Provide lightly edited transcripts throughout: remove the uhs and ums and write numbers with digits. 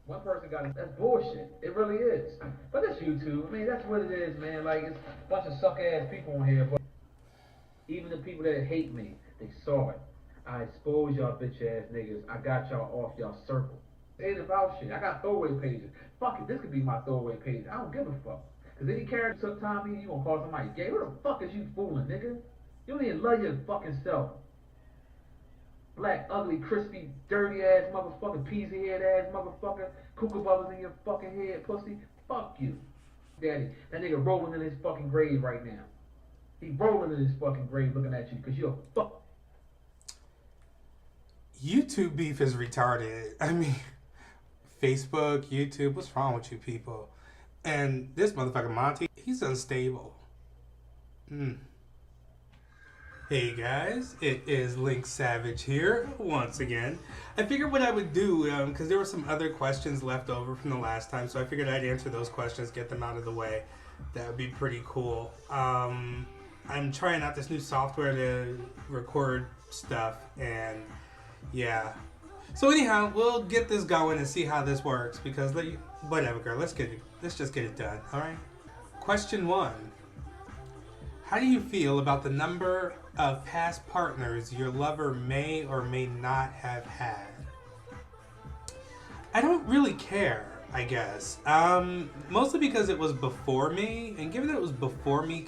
One person got it. That's bullshit. It really is. But that's YouTube. I mean, that's what it is, man. Like, it's a bunch of suck ass people on here. But even the people that hate me, they saw it. I exposed y'all bitch ass niggas. I got y'all off y'all circle. It ain't about shit. I got throwaway pages. Fuck it. This could be my throwaway page. I don't give a fuck. Cause any character took time me, you gonna call somebody gay. Who the fuck is you fooling, nigga? You don't even love your fucking self. Black, ugly, crispy, dirty ass motherfucker, peasy head ass motherfucker, cuckoo bubbles in your fucking head, pussy. Fuck you. Daddy, that nigga rolling in his fucking grave right now. He rolling in his fucking grave looking at you because you're a fuck. YouTube beef is retarded. I mean, Facebook, YouTube, what's wrong with you people? And this motherfucker Monty, he's unstable. Hey guys, it is Lynx Savage here once again. I figured what I would do, because there were some other questions left over from the last time, so I figured I'd answer those questions, get them out of the way. That would be pretty cool. I'm trying out this new software to record stuff, and yeah. So anyhow, we'll get this going and see how this works, because whatever, girl, let's just get it done, all right? Question 1. How do you feel about the number of past partners your lover may or may not have had? I don't really care, I guess. Mostly because it was before me, and given that it was before me,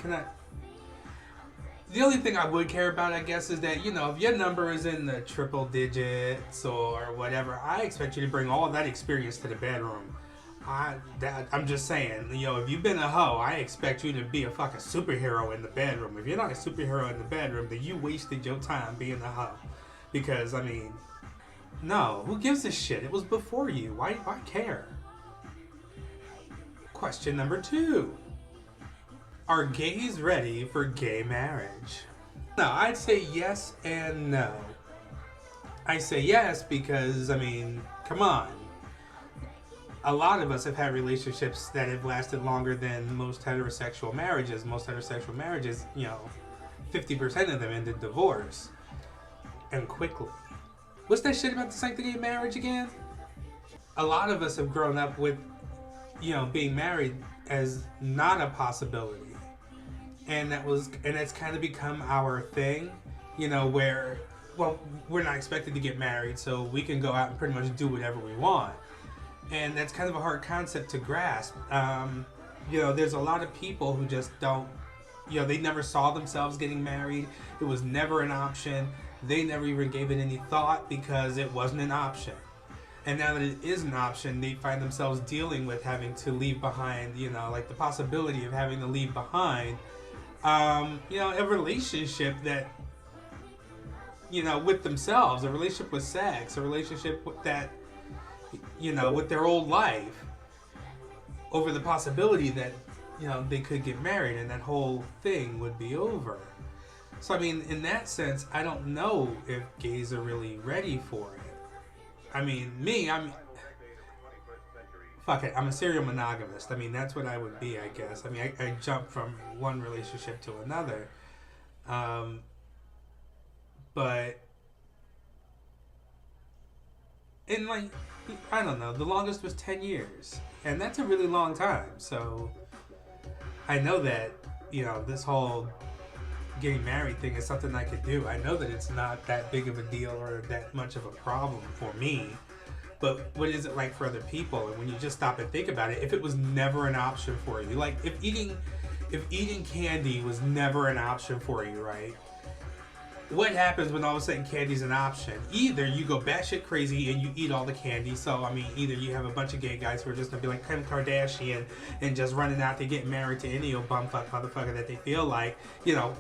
the only thing I would care about, I guess, is that, you know, if your number is in the triple digits or whatever, I expect you to bring all of that experience to the bedroom. I'm just saying, you know, if you've been a hoe, I expect you to be a fucking superhero in the bedroom. If you're not a superhero in the bedroom, then you wasted your time being a hoe. Because, I mean, no, who gives a shit? It was before you. Why care? Question number 2. Are gays ready for gay marriage? No, I'd say yes and no. I say yes because, I mean, come on. A lot of us have had relationships that have lasted longer than most heterosexual marriages. Most heterosexual marriages, you know, 50% of them ended divorce. And quickly. What's that shit about the sanctity of marriage again? A lot of us have grown up with, you know, being married as not a possibility. And that's kind of become our thing, you know, where, well, we're not expected to get married, so we can go out and pretty much do whatever we want. And that's kind of a hard concept to grasp. You know, there's a lot of people who just don't, you know, they never saw themselves getting married. It was never an option. They never even gave it any thought because it wasn't an option. And now that it is an option, they find themselves dealing with having to leave behind, you know, like the possibility of having to leave behind, you know, a relationship that, you know, with themselves, a relationship with sex, a relationship with that, you know, with their old life, over the possibility that, you know, they could get married and that whole thing would be over. So, I mean, in that sense, I don't know if gays are really ready for it. I mean, fuck it, I'm a serial monogamist. I mean, that's what I would be, I guess. I mean, I jump from one relationship to another. But, and like, I don't know, the longest was 10 years. And that's a really long time. So, I know that, you know, this whole getting married thing is something I could do. I know that it's not that big of a deal or that much of a problem for me. But what is it like for other people? And when you just stop and think about it, if it was never an option for you, like if eating candy was never an option for you, right? What happens when all of a sudden candy's an option? Either you go batshit crazy and you eat all the candy. So, I mean, either you have a bunch of gay guys who are just gonna be like Kim Kardashian and just running out to get married to any old bumfuck motherfucker that they feel like, you know,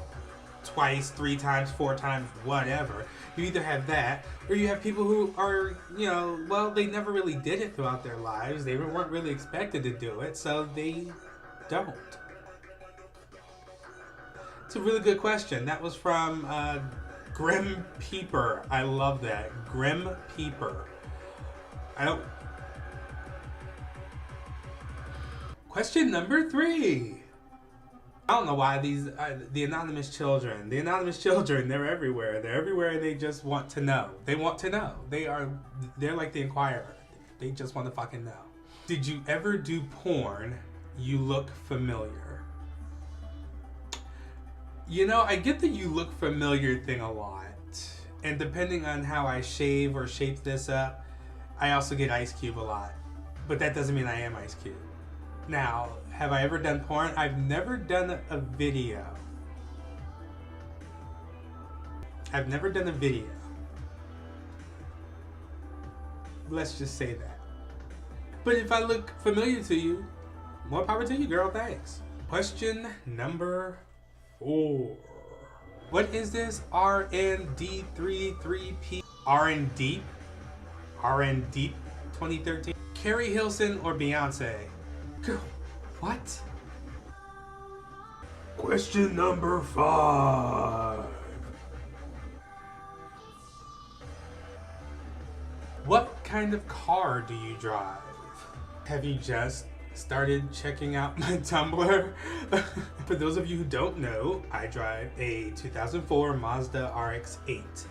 twice, 3 times, 4 times, whatever. You either have that, or you have people who are, you know, well, they never really did it throughout their lives. They weren't really expected to do it, so they don't. It's a really good question. That was from Grim Peeper. I love that. Grim Peeper. Question number 3. I don't know why the anonymous children, they're everywhere. They're everywhere and they just want to know. They want to know. They're like the Inquirer. They just want to fucking know. Did you ever do porn? You look familiar. You know, I get the you look familiar thing a lot. And depending on how I shave or shape this up, I also get Ice Cube a lot. But that doesn't mean I am Ice Cube. Now, have I ever done porn? I've never done a video. I've never done a video. Let's just say that. But if I look familiar to you, more power to you, girl. Thanks. Question number 4. What is this RND33P? RND? RND 2013? Carrie Hilson or Beyonce? Girl, what? Question number 5. What kind of car do you drive? Have you just started checking out my Tumblr? For those of you who don't know, I drive a 2004 Mazda RX-8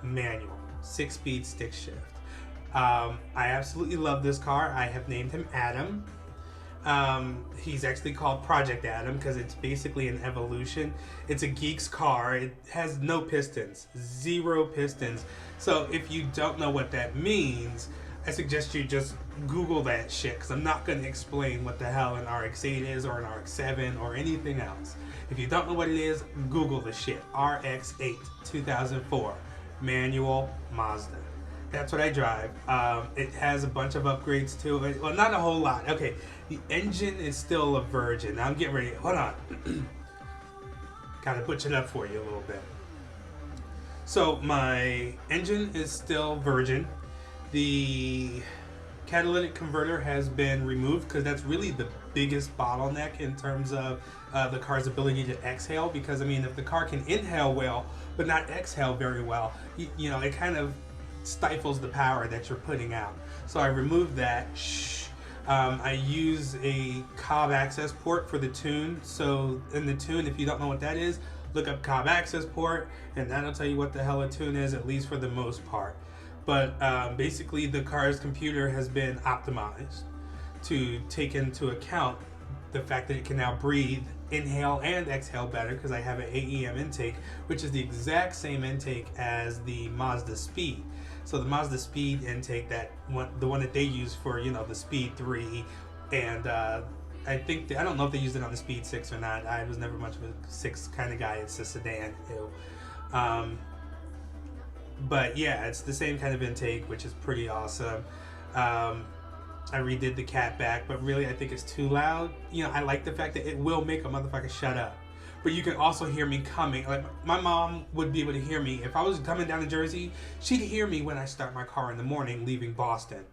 manual, 6-speed stick shift. I absolutely love this car. I have named him Adam. He's actually called Project Adam because it's basically an evolution. It's a geek's car. It has no pistons, 0 pistons. So if you don't know what that means, I suggest you just Google that shit because I'm not going to explain what the hell an RX-8 is or an RX-7 or anything else. If you don't know what it is, Google the shit. RX-8 2004 manual Mazda. That's what I drive. It has a bunch of upgrades to it. Well, not a whole lot. Okay, the engine is still a virgin. Now I'm getting ready. Hold on. Gotta butch it up for you a little bit. So my engine is still virgin. The catalytic converter has been removed because that's really the biggest bottleneck in terms of the car's ability to exhale. Because I mean, if the car can inhale well but not exhale very well, you know, it kind of stifles the power that you're putting out. So I removed that. I use a Cobb access port for the tune. So in the tune, if you don't know what that is, look up Cobb access port and that'll tell you what the hell a tune is, at least for the most part. But basically the car's computer has been optimized to take into account the fact that it can now breathe, inhale and exhale better because I have an AEM intake, which is the exact same intake as the Mazda Speed. So the Mazda Speed intake, the one that they use for, you know, the Speed 3, and I don't know if they used it on the Speed 6 or not. I was never much of a 6 kind of guy. It's a sedan. Ew. But yeah, it's the same kind of intake, which is pretty awesome. I redid the cat back, but really I think it's too loud. You know, I like the fact that it will make a motherfucker shut up. But you can also hear me coming. Like, my mom would be able to hear me. If I was coming down to Jersey, she'd hear me when I start my car in the morning leaving Boston.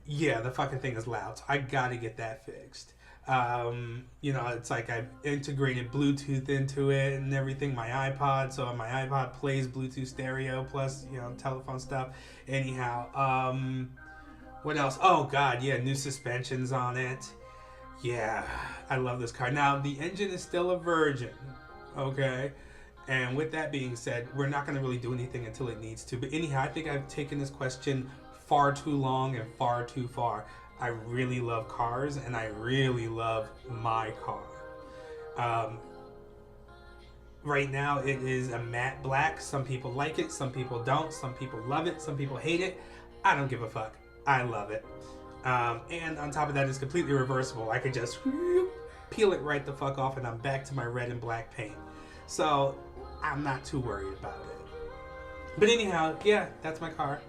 Yeah, the fucking thing is loud. So I gotta get that fixed. You know, it's like I've integrated Bluetooth into it and everything. My iPod, so my iPod plays Bluetooth stereo plus, you know, telephone stuff. Anyhow, what else? Oh God, yeah, new suspensions on it. Yeah, I love this car. Now, the engine is still a virgin, okay? And with that being said, we're not going to really do anything until it needs to. But anyhow, I think I've taken this question far too long and far too far. I really love cars, and I really love my car. Right now, it is a matte black. Some people like it, some people don't. Some people love it, some people hate it. I don't give a fuck. I love it. And on top of that, it's completely reversible. I could just peel it right the fuck off and I'm back to my red and black paint. So I'm not too worried about it. But anyhow, yeah, that's my car.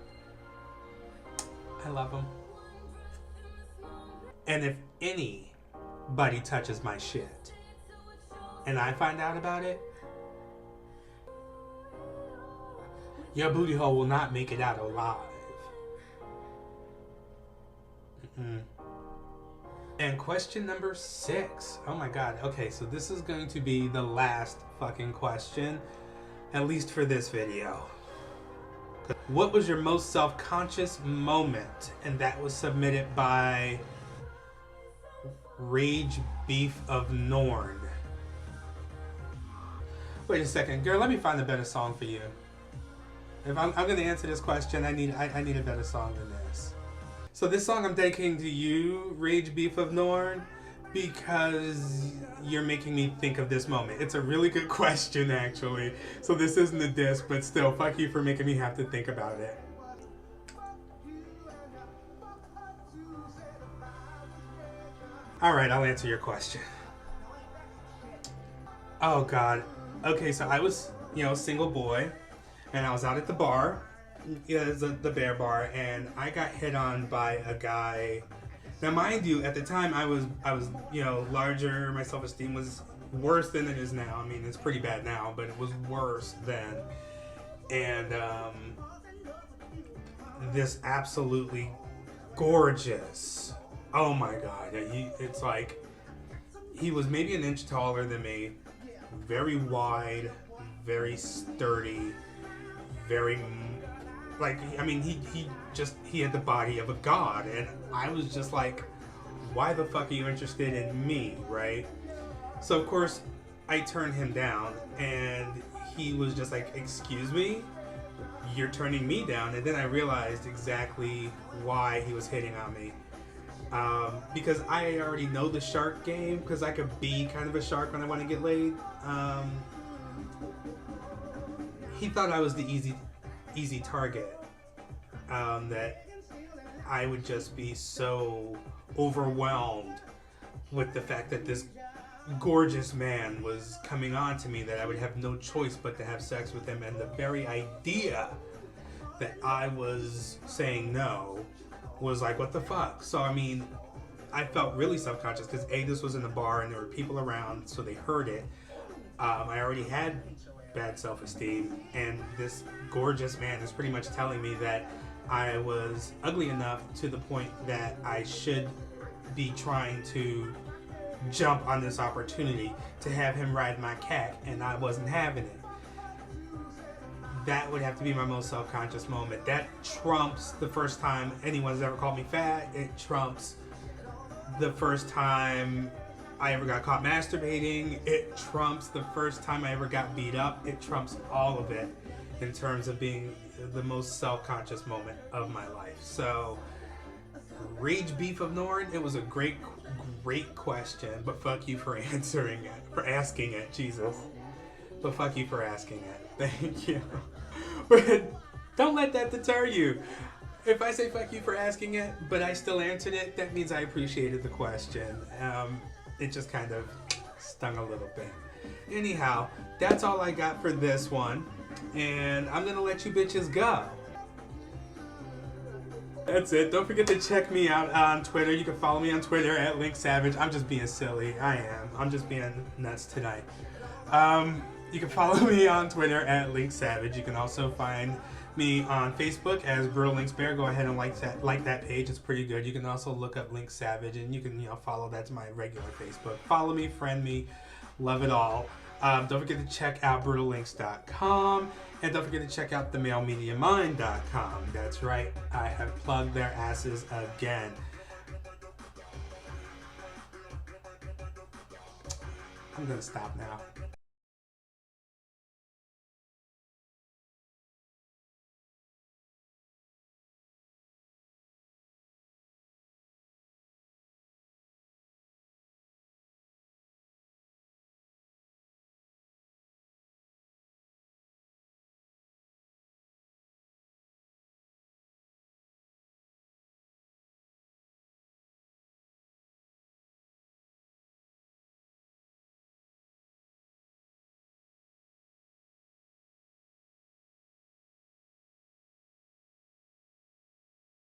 I love them. And if anybody touches my shit and I find out about it, your booty hole will not make it out alive. And question number 6. Oh my God. Okay, so this is going to be the last fucking question, at least for this video. What was your most self-conscious moment? And that was submitted by Rage Beef of Norn. Wait a second, girl. Let me find a better song for you. If I'm going to answer this question, I need a better song than this. So this song I'm dedicating to you, Rage Beef of Norn, because you're making me think of this moment. It's a really good question, actually. So this isn't a diss, but still, fuck you for making me have to think about it. Alright, I'll answer your question. Oh, God. Okay, so I was, single boy, and I was out at the bar, the bear bar, and I got hit on by a guy. Now, mind you, at the time I was, larger. My self-esteem was worse than it is now. I mean, it's pretty bad now, but it was worse then. And this absolutely gorgeous. Oh my God! It's like he was maybe an inch taller than me, very wide, very sturdy, very he had the body of a god, and I was just like, why the fuck are you interested in me, right? So of course I turned him down, and he was just like, excuse me, you're turning me down. And then I realized exactly why he was hitting on me. Because I already know the shark game, because I could be kind of a shark when I want to get laid. He thought I was the easy target. That I would just be so overwhelmed with the fact that this gorgeous man was coming on to me that I would have no choice but to have sex with him. And the very idea that I was saying no was like, what the fuck? So, I mean, I felt really self-conscious because this was in the bar and there were people around, so they heard it. I already had bad self-esteem, and this gorgeous man is pretty much telling me that I was ugly enough to the point that I should be trying to jump on this opportunity to have him ride my cat, and I wasn't having it. That would have to be my most self-conscious moment. That trumps the first time anyone's ever called me fat. It trumps the first time I ever got caught masturbating. It trumps the first time I ever got beat up. It trumps all of it in terms of being the most self-conscious moment of my life. So, Rage Beef of Norn, it was a great question, but fuck you for asking it, Jesus. But fuck you for asking it. Thank you. But don't let that deter you. If I say fuck you for asking it, but I still answered it, that means I appreciated the question. It just kind of stung a little bit. Anyhow, that's all I got for this one. And I'm going to let you bitches go. That's it. Don't forget to check me out on Twitter. You can follow me on Twitter at Lynx Savage. I'm just being silly. I am. I'm just being nuts tonight. You can follow me on Twitter at Lynx Savage. You can also find me on Facebook as Brutal Lynx Bear. Go ahead and like that page. It's pretty good. You can also look up Lynx Savage, and you can follow. That's my regular Facebook. Follow me, friend me, love it all. Don't forget to check out BrutalLynx.com, and don't forget to check out TheMaleMediaMind.com. That's right, I have plugged their asses again. I'm gonna stop now.